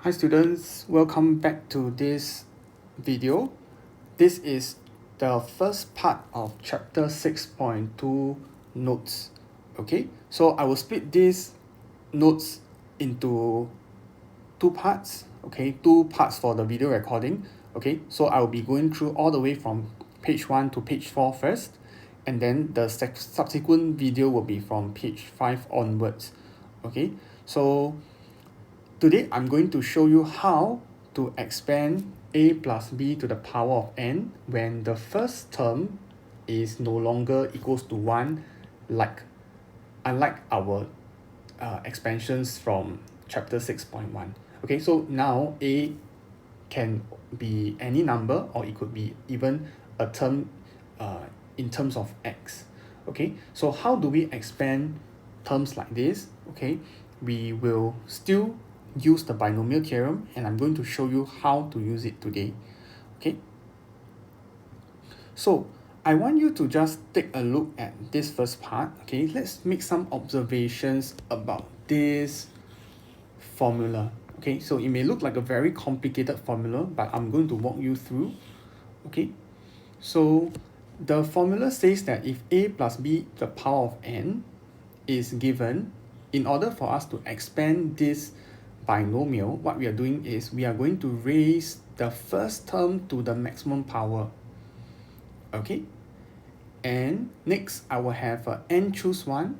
Hi students, welcome back to this video. This is the first part of chapter 6.2 notes. Okay, so I will split these notes into two parts. Okay, two parts for the video recording. Okay, so I will be going through all the way from page 1 to page 4 first, and then the subsequent video will be from page 5 onwards. Okay, so today I'm going to show you how to expand a plus b to the power of n when the first term is no longer equals to 1, like unlike our expansions from chapter 6.1. Okay, so now a can be any number, or it could be even a term in terms of x. Okay, so how do we expand terms like this? Okay, we will still use the binomial theorem, and I'm going to show you how to use it today. Okay, so I want you to just take a look at this first part. Okay, let's make some observations about this formula. Okay, so it may look like a very complicated formula, but I'm going to walk you through. Okay, so the formula says that if a plus b to the power of n is given, in order for us to expand this binomial, what we are doing is we are going to raise the first term to the maximum power. Okay, and next I will have n choose 1,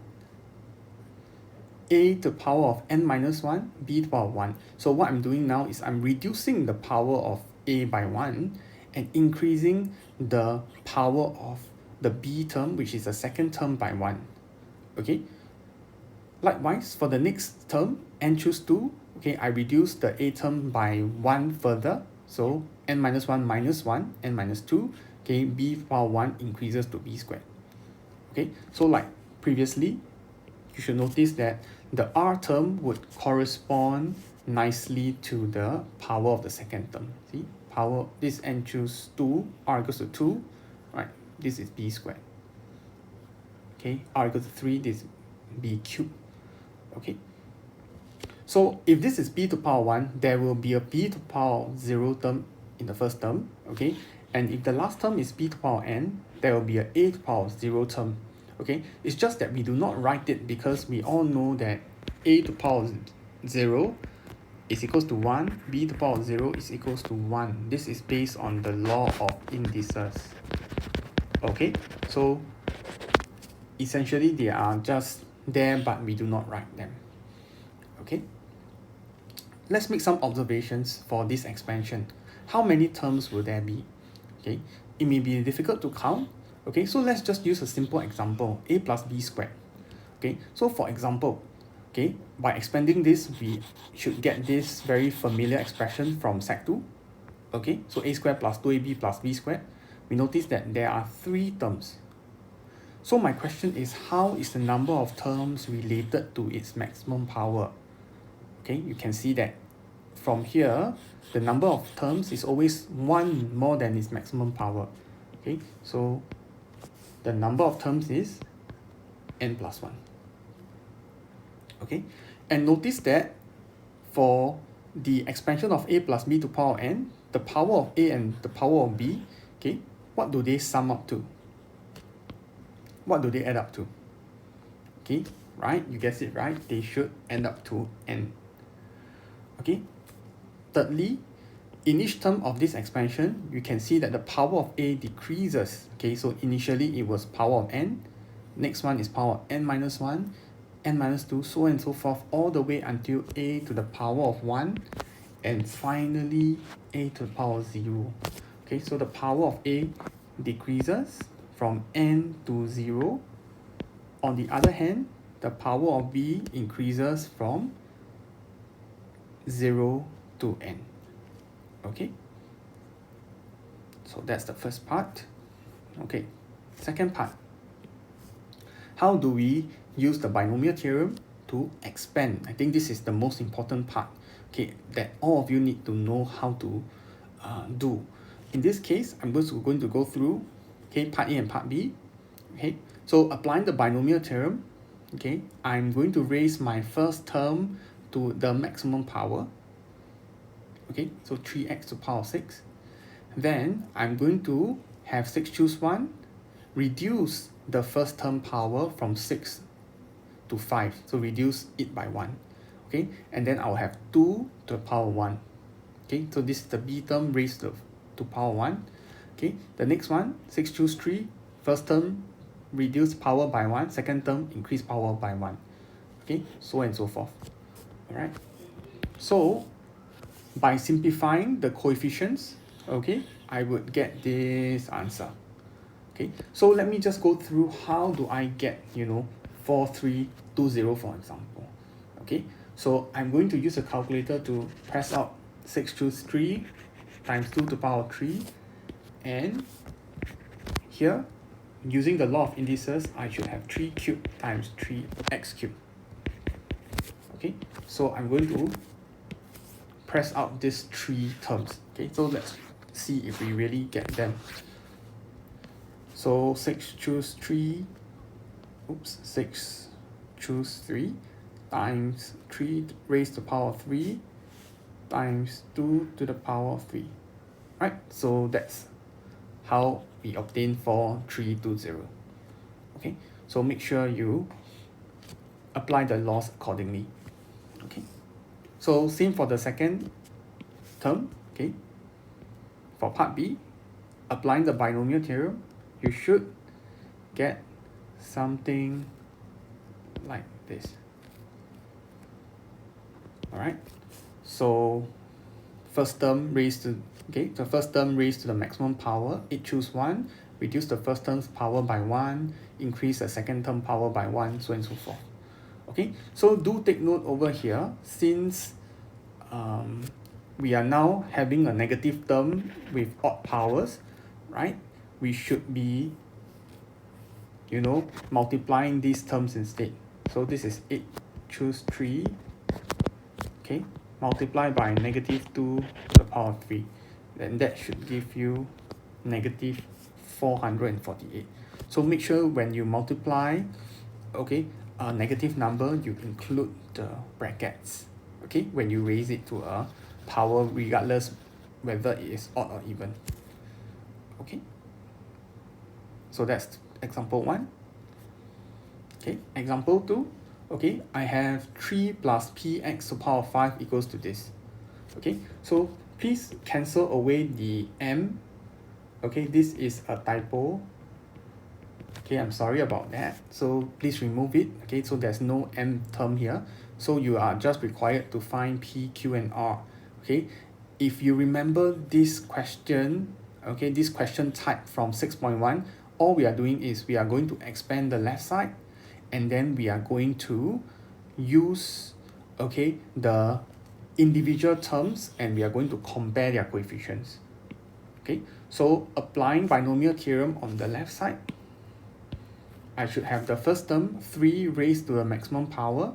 a to the power of n minus 1, b to the power of 1. So what I'm doing now is I'm reducing the power of a by 1 and increasing the power of the b term, which is the second term, by 1. Okay, likewise for the next term, n choose 2, okay, I reduce the a term by 1 further, so n minus 1 minus 1, n minus 2, okay, b power 1 increases to b squared. Okay, so like previously, you should notice that the r term would correspond nicely to the power of the second term. See, power, this n choose 2, r equals to 2, right? This is b squared. Okay, r equals to 3, this is b cubed. Okay, so if this is b to the power 1, there will be a b to the power 0 term in the first term. Okay, and if the last term is b to the power n, there will be a to the power 0 term. Okay, it's just that we do not write it because we all know that a to the power 0 is equals to 1, b to the power 0 is equals to 1. This is based on the law of indices. Okay, so essentially they are just there, but we do not write them. Okay, let's make some observations for this expansion. How many terms will there be? Okay, it may be difficult to count. Okay, so let's just use a simple example, a plus b squared. Okay, so for example, okay, by expanding this, we should get this very familiar expression from sec 2. Okay, so a squared plus 2ab plus b squared. We notice that there are 3 terms. So my question is, how is the number of terms related to its maximum power? Okay, you can see that from here, the number of terms is always 1 more than its maximum power. Okay, so the number of terms is n plus 1. Okay, and notice that for the expansion of a plus b to the power of n, the power of a and the power of b, okay, what do they sum up to? What do they add up to? Okay, right, you guessed it right, they should end up to n. Okay, thirdly, in each term of this expansion, you can see that the power of a decreases. Okay, so initially it was power of n, next one is power of n minus 1, n minus 2, so on and so forth, all the way until a to the power of 1, and finally a to the power of 0. Okay, so the power of a decreases from n to 0. On the other hand, the power of b increases from 0 to n. Okay, so that's the first part. Okay, second part. How do we use the binomial theorem to expand? I think this is the most important part, okay, that all of you need to know how to do. In this case, I'm just going to go through, okay, part A and part B. Okay, so applying the binomial theorem, okay, I'm going to raise my first term to the maximum power. Okay, so 3x to the power of 6. Then I'm going to have 6 choose 1, reduce the first term power from 6 to 5, so reduce it by 1. Okay, and then I'll have 2 to the power 1. Okay, so this is the b term raised to power 1. Okay, the next one, 6 choose 3, first term reduce power by 1, second term increase power by 1. Okay, so on and so forth. Alright, so by simplifying the coefficients, okay, I would get this answer. Okay, so let me just go through how do I get, 4320, for example. Okay, so I'm going to use a calculator to press out 6 choose 3 times 2 to the power of 3, and here, using the law of indices, I should have 3 cubed times 3x cubed. Okay, so I'm going to press out these 3 terms. Okay, so let's see if we really get them. So 6 choose 3 times 3 raised to the power of 3 times 2 to the power of 3. Right, so that's how we obtain 4320. Okay, so make sure you apply the laws accordingly. Okay, so same for the second term. Okay, for part B, applying the binomial theorem, you should get something like this. Alright, so first term raised to the maximum power, 8 choose 1, reduce the first term's power by 1, increase the second term power by 1, so on and so forth. Okay, so do take note over here, since we are now having a negative term with odd powers, right? We should be, multiplying these terms instead. So this is 8 choose 3, okay, multiply by negative 2 to the power of 3. Then that should give you negative 448. So make sure when you multiply, okay, a negative number, you include the brackets, okay, when you raise it to a power, regardless whether it is odd or even. Okay, so that's example 1. Okay, example 2. Okay, I have 3 plus px to the power of 5 equals to this. Okay, so please cancel away the m. Okay, this is a typo. Okay, I'm sorry about that. So please remove it. Okay, so there's no m term here. So you are just required to find p, q, and r. Okay, if you remember this question, okay, this question type from 6.1, all we are doing is we are going to expand the left side, and then we are going to use, okay, the individual terms, and we are going to compare their coefficients. Okay, so applying binomial theorem on the left side, I should have the first term, 3 raised to the maximum power,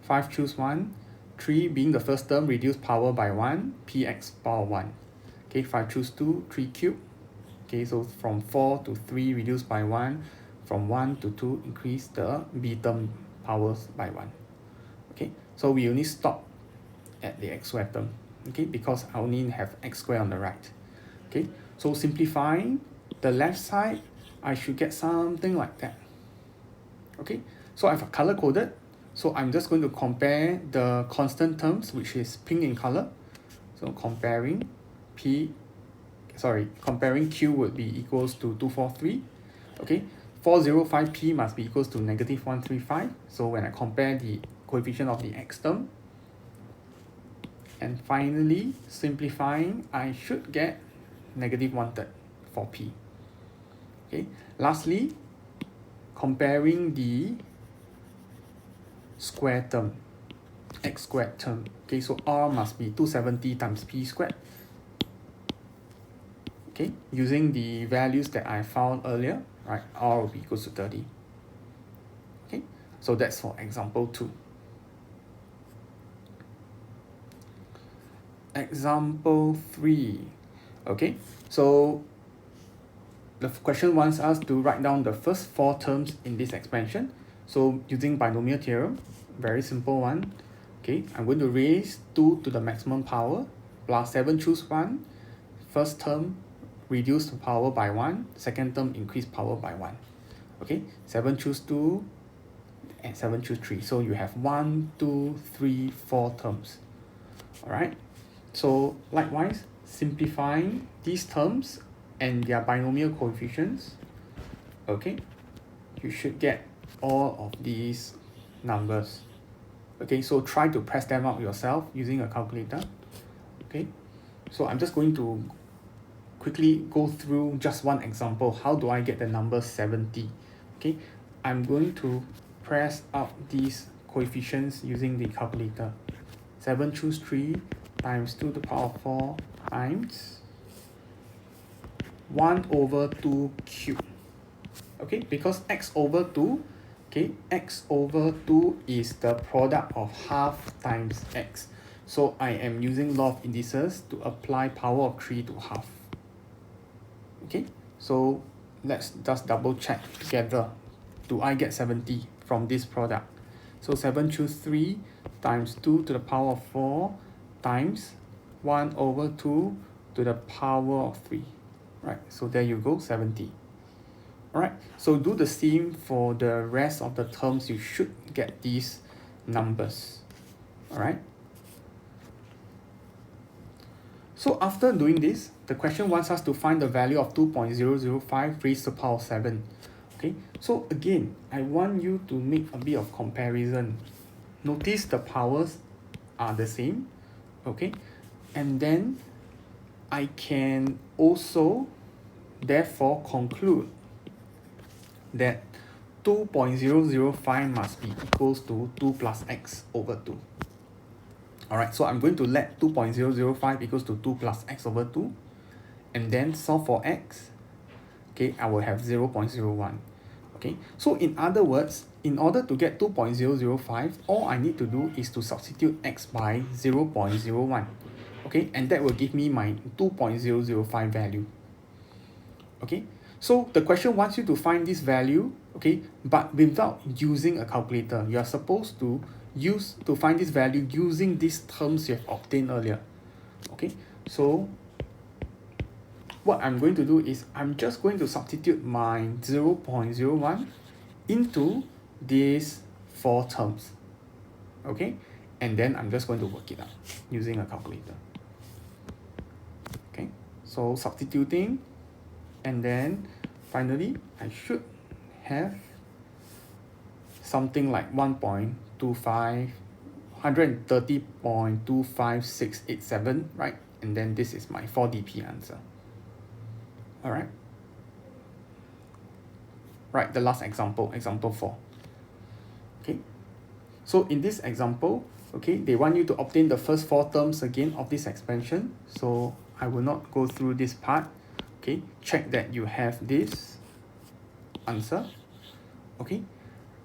5 choose 1, 3 being the first term, reduce power by 1, px power 1. Okay, 5 choose 2, 3 cube. Okay, so from 4 to 3 reduce by 1, from 1 to 2 increase the b term powers by 1. Okay, so we only stop at the x squared term, okay, because I only have x squared on the right. Okay, so simplifying the left side, I should get something like that. Okay, so I've color coded, so I'm just going to compare the constant terms, which is pink in color. So comparing q would be equals to 243. Okay, 405p must be equals to negative 135. So when I compare the coefficient of the x term, and finally simplifying, I should get negative 1/3 for p. Okay, lastly, comparing the square term, x squared term. Okay, so r must be 270 times p squared. Okay, using the values that I found earlier, right, r will be equals to 30. Okay, so that's for example 2. Example 3. Okay, so the question wants us to write down the first 4 terms in this expansion. So using binomial theorem, very simple one. Okay, I'm going to raise 2 to the maximum power. plus 7 choose 1, first term reduce the power by 1, second term increase power by 1. Okay, 7 choose 2 and 7 choose 3. So you have 1, 2, 3, 4 terms. Alright, so likewise, simplifying these terms and their binomial coefficients, okay, you should get all of these numbers. Okay, so try to press them out yourself using a calculator. Okay, so I'm just going to quickly go through just one example. How do I get the number 70? Okay, I'm going to press out these coefficients using the calculator. 7 choose 3 times 2 to the power of 4 times 1 over 2 cubed. Okay, because x over 2, okay, x over 2 is the product of half times x. So I am using law of indices to apply power of 3 to half. Okay, so let's just double check together. Do I get 70 from this product? So 7 choose 3 times 2 to the power of 4 times 1 over 2 to the power of 3. Right, so there you go, 70. Alright, so do the same for the rest of the terms. You should get these numbers. Alright. So after doing this, the question wants us to find the value of 2.005 raised to the power of 7. Okay, so again, I want you to make a bit of comparison. Notice the powers are the same. Okay, and then I can also therefore conclude that 2.005 must be equals to 2 plus x over 2. Alright, so I'm going to let 2.005 equals to 2 plus x over 2 and then solve for x. Okay, I will have 0.01. Okay, so in other words, in order to get 2.005, all I need to do is to substitute x by 0.01. Okay, and that will give me my 2.005 value. Okay, so the question wants you to find this value, okay, but without using a calculator. You are supposed to find this value using these terms you have obtained earlier. Okay, so what I'm going to do is I'm just going to substitute my 0.01 into these 4 terms. Okay, and then I'm just going to work it out using a calculator. Okay, so substituting, and then finally I should have something like 130.25687, right? And then this is my 4dp answer. All right. Right, the last example, example 4. Okay, so in this example, okay, they want you to obtain the first 4 terms again of this expansion. So I will not go through this part. Okay, check that you have this answer. Okay,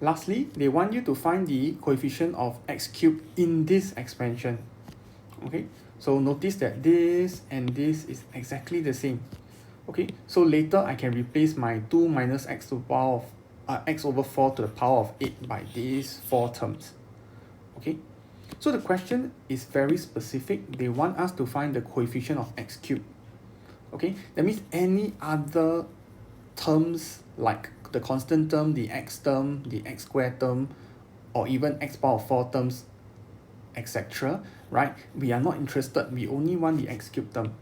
lastly, they want you to find the coefficient of x cubed in this expansion. Okay, so notice that this and this is exactly the same. Okay, so later I can replace my 2 minus x to the power of x over 4 to the power of 8 by these 4 terms. Okay, so the question is very specific. They want us to find the coefficient of x cubed. Okay, that means any other terms like the constant term, the x term, the x squared term, or even x power of 4 terms, etc., right? We are not interested. We only want the x cubed term.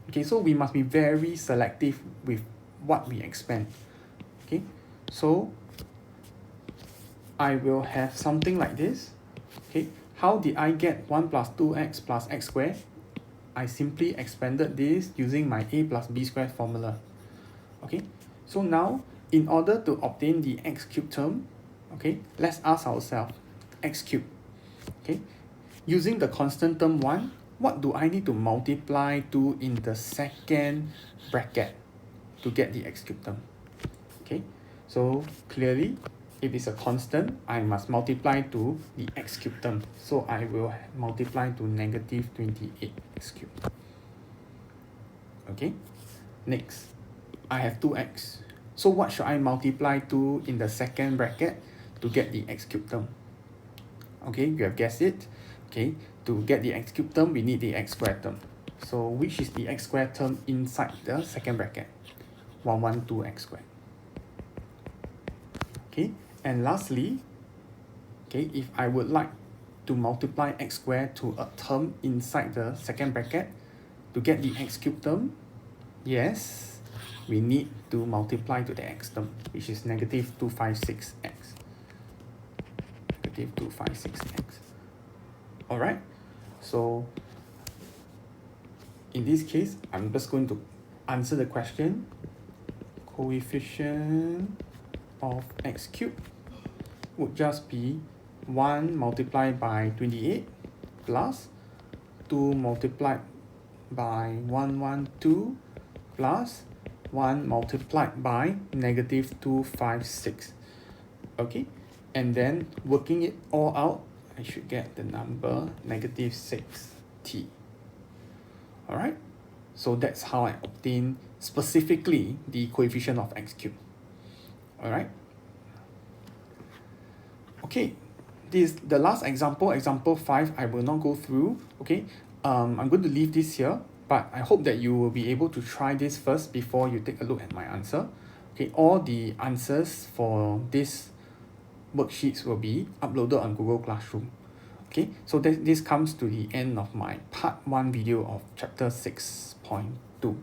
Okay, so we must be very selective with what we expand. Okay, so I will have something like this. Okay, how did I get 1 plus 2x plus x squared? I simply expanded this using my a plus b squared formula. Okay, so now in order to obtain the x cubed term, okay, let's ask ourselves, x cubed, okay, using the constant term 1, what do I need to multiply to in the second bracket to get the x cubed term? Okay, so clearly, if it's a constant, I must multiply to the x cubed term. So I will multiply to negative 28x cubed. Okay, next, I have 2x. So what should I multiply to in the second bracket to get the x cubed term? Okay, you have guessed it. Okay, to get the x cubed term, we need the x squared term. So which is the x squared term inside the second bracket? 112x squared. Okay, and lastly, okay, if I would like to multiply x squared to a term inside the second bracket to get the x cubed term, yes, we need to multiply to the x term, which is negative 256x. Negative 256x. Alright, so in this case, I'm just going to answer the question. Coefficient of x cubed would just be 1 multiplied by 28 plus 2 multiplied by 112 plus 1 multiplied by negative 256. Okay, and then working it all out, I should get the number negative 6t. Alright, so that's how I obtain specifically the coefficient of x cubed. Alright. Okay, this the last example, example 5, I will not go through. Okay, I'm going to leave this here, but I hope that you will be able to try this first before you take a look at my answer. Okay, all the answers for this worksheets will be uploaded on Google Classroom. Okay, so this comes to the end of my part 1 video of chapter 6.2.